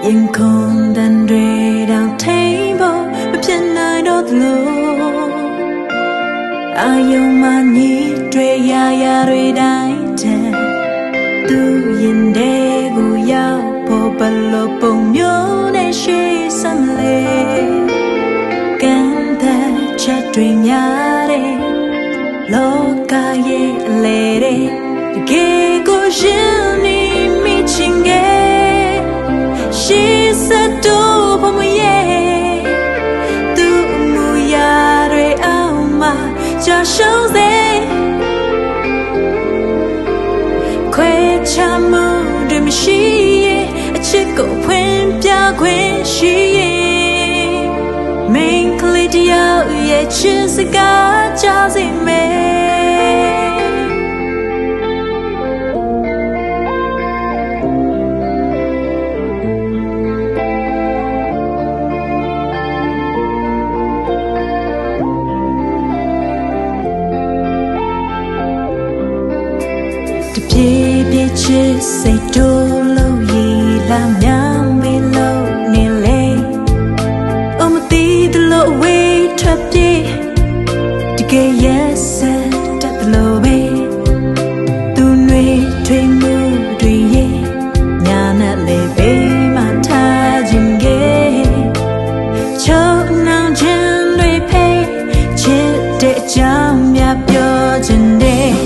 ยังคงดันเรดาวเทบไม่เพียงนายโดดโลอายุมันยี่เรยายาเรได้เจตูยินเดกูยาวพอบลลปงโยในชีสัมเลกันแต่ชัดเรียงยาเรโลกาเยเลเรเกกูยินนี่มีชิงเกชีสัตตูพมเยตูมูยาเรเอามาจะช่างเซခွဲချမှုတွေမရှိရဲ့အချစ်ကိုဖွင့်ပြခွင့်ရှိရဲ့မင်းကလေးတယောက်ရဲ့ချစ်စကားကြားစီမယ်ပြေပြေချစ်စိတ်တို့လို့ရည်လာများမေးလို့နေလေအမတီးတလို့ဝေးထပ်ပြေတကယ်ရဲ့ဆက်တက်လို့ပဲသူတွေထွေးမှုတွေရဲ့ညာနဲ့လေဘေးမှာထားခြင်းကချုံနောင်ခြင်းတွေဖေးချစ်တဲ့အကြောင်းများပြောခြင်းတဲ့